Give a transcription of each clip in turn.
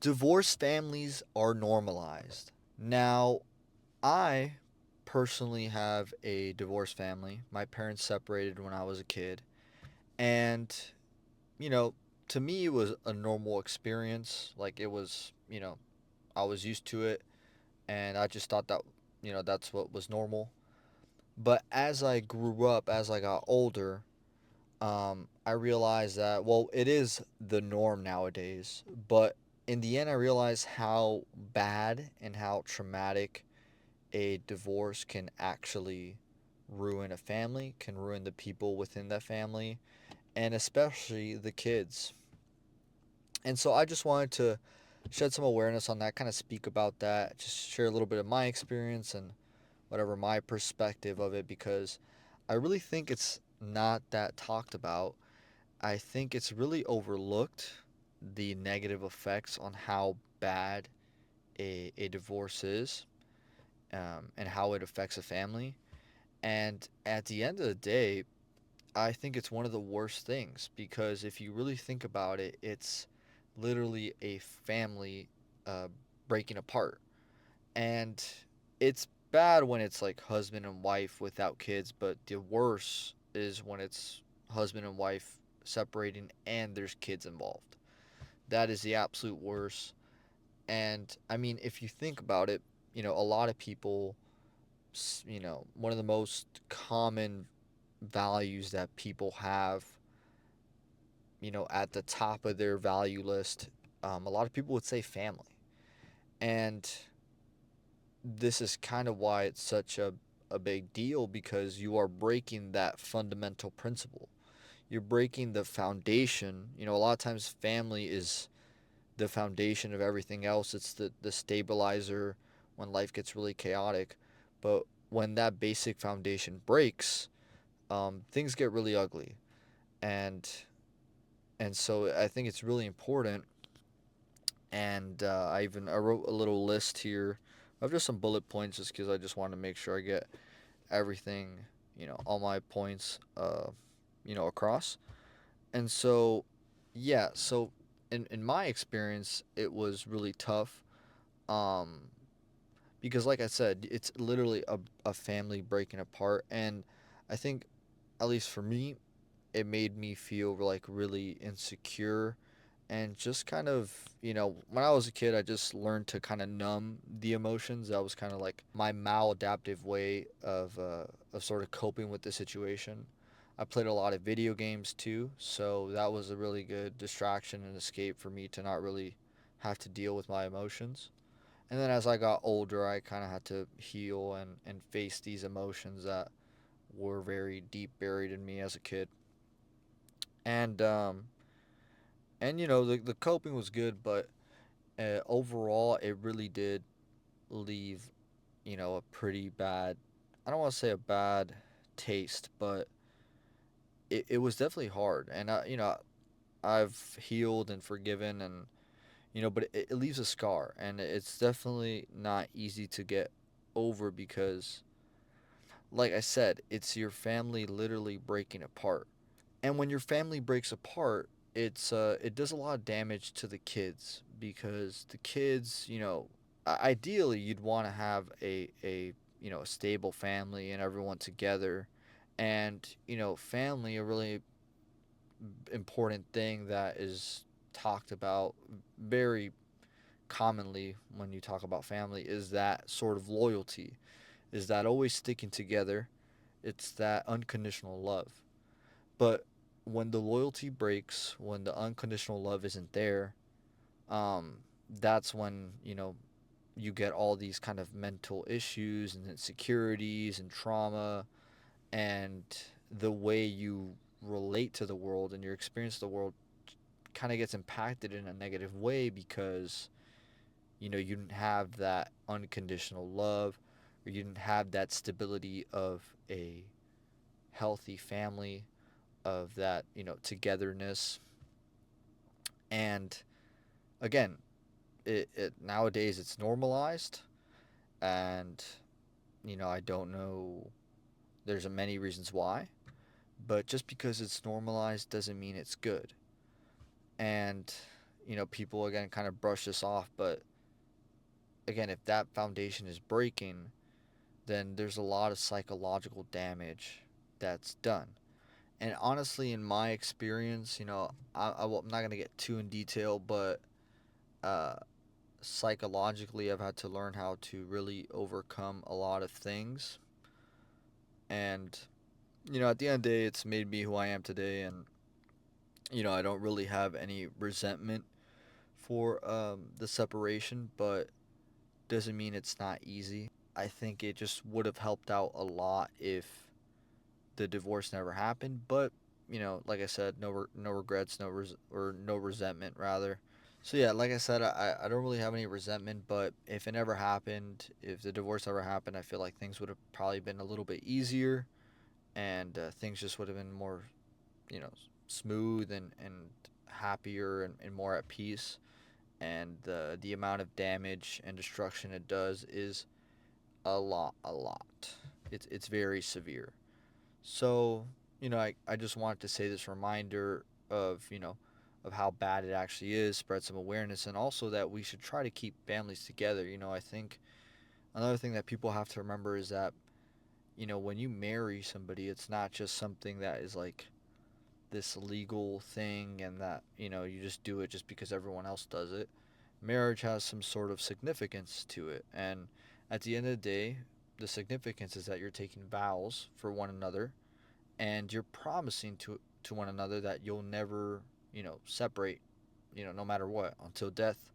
Divorced families are normalized. Now, I personally have a divorced family. My parents separated when I was a kid. And, you know, to me, it was a normal experience. Like, it was, I was used to it. And I just thought that, that's what was normal. But as I grew up, as I got older, I realized that, well, it is the norm nowadays. But in the end, I realized how bad and how traumatic a divorce can actually ruin a family, can ruin the people within that family, and especially the kids. And so I just wanted to shed some awareness on that, kind of speak about that, just share a little bit of my experience and whatever my perspective of it, because I really think it's not that talked about. I think it's really overlooked, the negative effects on how bad a divorce is, and how it affects a family. And at the end of the day, I think it's one of the worst things because if you really think about it, it's literally a family uh, breaking apart. And it's bad when it's like husband and wife without kids, but the worst is when it's husband and wife separating and there's kids involved. That is the absolute worst. And I mean, if you think about it, a lot of people, one of the most common values that people have, at the top of their value list, a lot of people would say family. And this is kind of why it's such a big deal because you are breaking that fundamental principle. You're breaking the foundation. A lot of times family is the foundation of everything else. It's the stabilizer when life gets really chaotic. But when that basic foundation breaks, things get really ugly. And and so I think it's really important. And I wrote a little list here of just some bullet points, just because I just want to make sure I get everything, all my points, across. And so, yeah, so in my experience, it was really tough. Um, because like I said, it's literally a family breaking apart, and I think, at least for me, it made me feel like really insecure and just kind of, when I was a kid, I just learned to kind of numb the emotions. That was kind of like my maladaptive way of sort of coping with the situation. I played a lot of video games too, so that was a really good distraction and escape for me to not really have to deal with my emotions. And then as I got older, I kind of had to heal and face these emotions that were very deep buried in me as a kid. And the coping was good, but overall it really did leave, a pretty bad, I don't want to say a bad taste, but it was definitely hard. And I've healed and forgiven, and but it leaves a scar, and it's definitely not easy to get over because, like I said, it's your family literally breaking apart. And when your family breaks apart, it does a lot of damage to the kids because the kids, ideally you'd want to have a stable family and everyone together. And family, a really important thing that is talked about very commonly when you talk about family, is that sort of loyalty, is that always sticking together. It's that unconditional love. But when the loyalty breaks, when the unconditional love isn't there, um, that's when, you get all these kind of mental issues and insecurities and trauma, and the way you relate to the world and your experience of the world kind of gets impacted in a negative way because, you didn't have that unconditional love, or you didn't have that stability of a healthy family, of that, togetherness. And again, it nowadays it's normalized, and I don't know, there's a many reasons why, but just because it's normalized doesn't mean it's good. And people again kind of brush this off, but again, if that foundation is breaking, then there's a lot of psychological damage that's done. And honestly, in my experience, I'm not going to get too in detail, but uh, psychologically, I've had to learn how to really overcome a lot of things. And, at the end of the day, it's made me who I am today. And, I don't really have any resentment for the separation, but doesn't mean it's not easy. I think it just would have helped out a lot if the divorce never happened. But, like I said, no regrets, or no resentment rather. So yeah, like I said, I don't really have any resentment, but if it never happened, if the divorce ever happened, I feel like things would have probably been a little bit easier, and things just would have been more, you know, smooth and happier and more at peace. And the amount of damage and destruction it does is a lot. It's very severe. So, I just wanted to say this reminder of, of how bad it actually is, spread some awareness, and also that we should try to keep families together. I think another thing that people have to remember is that, when you marry somebody, it's not just something that is like this legal thing and that, you just do it just because everyone else does it. Marriage has some sort of significance to it. And at the end of the day, the significance is that you're taking vows for one another, and you're promising to one another that you'll never, separate, no matter what, until death,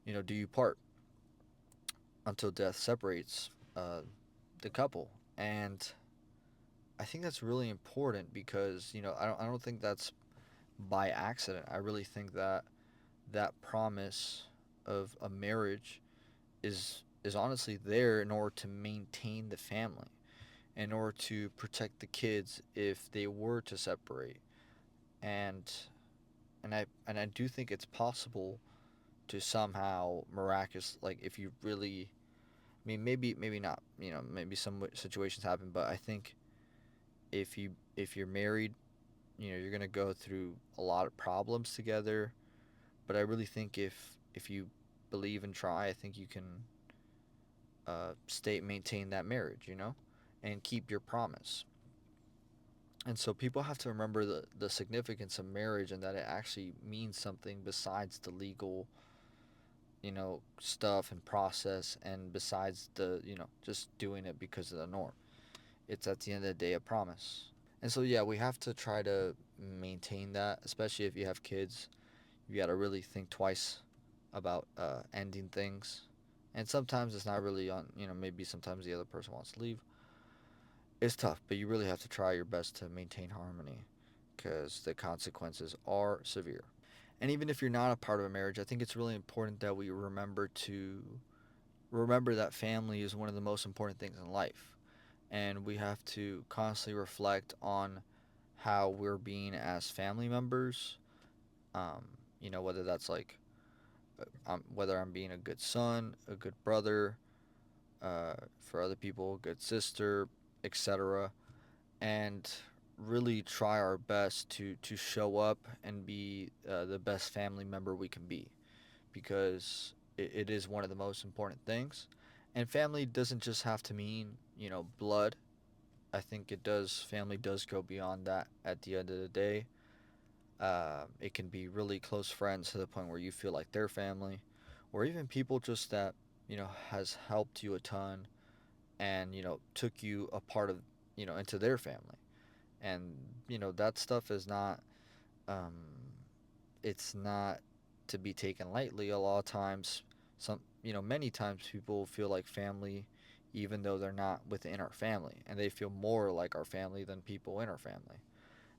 do you part, until death separates the couple. And I think that's really important because, I don't think that's by accident. I really think that that promise of a marriage is honestly there in order to maintain the family, in order to protect the kids if they were to separate. And and I and I do think it's possible to somehow miraculous, like, if you really, I mean, maybe not, maybe some situations happen, but I think if you're married, you're going to go through a lot of problems together, but I really think if you believe and try, I think you can maintain that marriage, and keep your promise. And so people have to remember the significance of marriage, and that it actually means something besides the legal, stuff and process, and besides the, just doing it because of the norm. It's at the end of the day a promise. And so, yeah, we have to try to maintain that, especially if you have kids. You got to really think twice about ending things. And sometimes it's not really on, maybe sometimes the other person wants to leave. It's tough, but you really have to try your best to maintain harmony because the consequences are severe. And even if you're not a part of a marriage, I think it's really important that we remember that family is one of the most important things in life. And we have to constantly reflect on how we're being as family members. Um, whether that's like, whether I'm being a good son, a good brother, for other people, a good sister, etc. And really try our best to show up and be the best family member we can be, because it is one of the most important things. And family doesn't just have to mean, blood. I think family does go beyond that at the end of the day. It can be really close friends to the point where you feel like they're family, or even people just that, has helped you a ton and, took you a part of, into their family. And, that stuff is not, um, it's not to be taken lightly. A lot of times, many times people feel like family even though they're not within our family, and they feel more like our family than people in our family.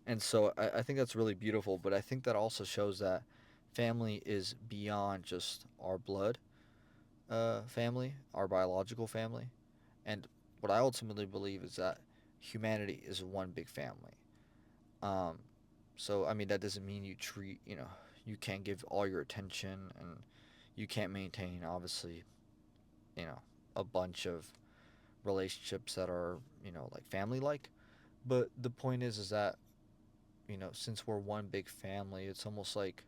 And so I think that's really beautiful, but I think that also shows that family is beyond just our blood family, our biological family. And what I ultimately believe is that humanity is one big family. Um, so, I mean, that doesn't mean you can't give all your attention, and you can't maintain, obviously, you know, a bunch of relationships that are, like family like. But the point is that, since we're one big family, it's almost like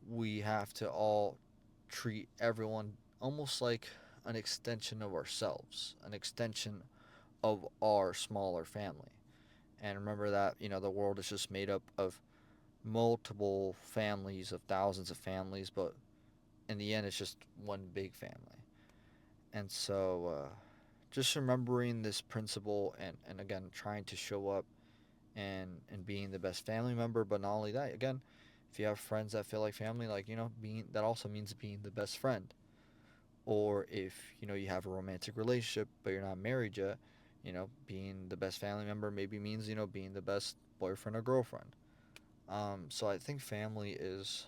we have to all treat everyone almost like an extension of ourselves, an extension of our smaller family. And remember that, the world is just made up of multiple families, of thousands of families, but in the end, it's just one big family. And so, just remembering this principle and again, trying to show up and being the best family member, but not only that, again, if you have friends that feel like family, like, being that also means being the best friend. Or if, you have a romantic relationship, but you're not married yet, being the best family member maybe means, being the best boyfriend or girlfriend. So I think family is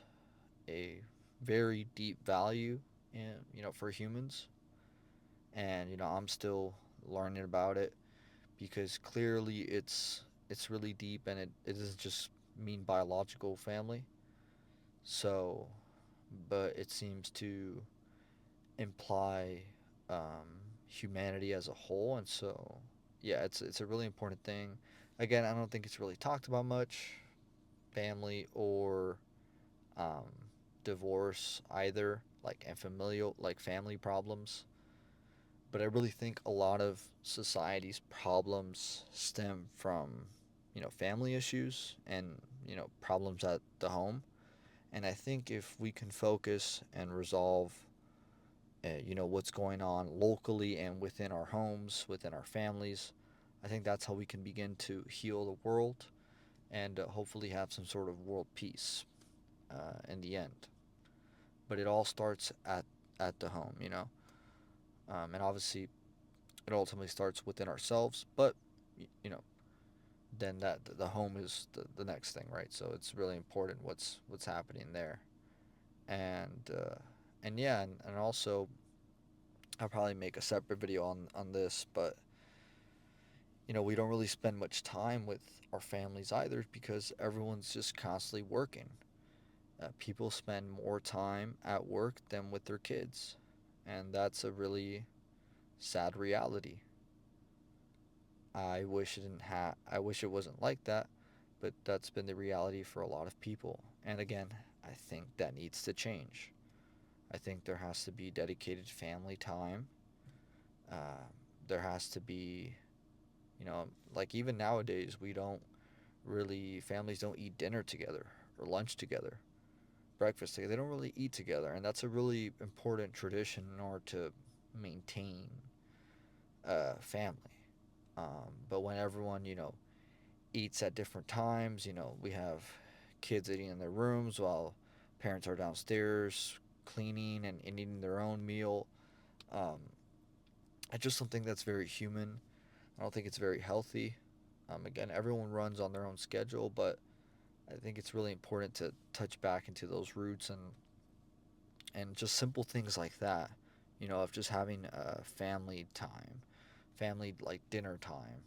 a very deep value in for humans, and I'm still learning about it because clearly it's really deep, and it doesn't just mean biological family. So, but it seems to imply humanity as a whole, and so yeah, it's a really important thing. Again, I don't think it's really talked about much, family or um, divorce either, like and familial like family problems. But I really think a lot of society's problems stem from family issues and problems at the home. And I think if we can focus and resolve what's going on locally and within our homes, within our families, I think that's how we can begin to heal the world and hopefully have some sort of world peace in the end. But it all starts at the home, and obviously it ultimately starts within ourselves. But you know, then that the home is the next thing, right? So it's really important what's happening there, and yeah, and also I'll probably make a separate video on this, but we don't really spend much time with our families either because everyone's just constantly working. People spend more time at work than with their kids, and that's a really sad reality. I wish it wasn't like that, but that's been the reality for a lot of people. And again, I think that needs to change. I think there has to be dedicated family time. Uh, there has to be, like even nowadays, we don't really, families don't eat dinner together or lunch together, breakfast together. They don't really eat together. And that's a really important tradition in order to maintain family. But when everyone, eats at different times, we have kids eating in their rooms while parents are downstairs cleaning and eating their own meal. Um, I just don't think that's very human. I don't think it's very healthy. Again, everyone runs on their own schedule, but I think it's really important to touch back into those roots and just simple things like that. Of just having family time, family like dinner time.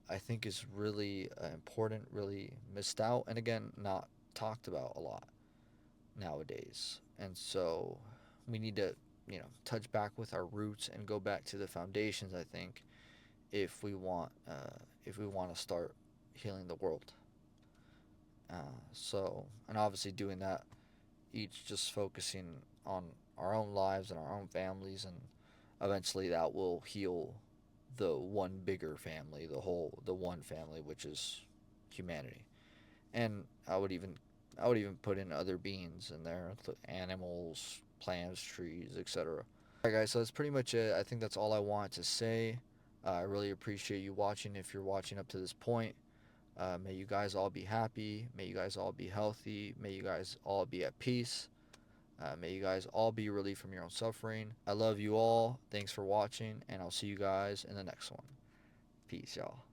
I think is really important, really missed out, and again, not talked about a lot nowadays. And so we need to, touch back with our roots and go back to the foundations. I think if we want to start healing the world. And obviously doing that, each just focusing on our own lives and our own families, and eventually that will heal the one bigger family, the one family, which is humanity. And I would even put in other beings in there, animals, plants, trees, etc. Alright, guys, so that's pretty much it. I think that's all I wanted to say. I really appreciate you watching if you're watching up to this point. May you guys all be happy. May you guys all be healthy. May you guys all be at peace. May you guys all be relieved from your own suffering. I love you all. Thanks for watching, and I'll see you guys in the next one. Peace, y'all.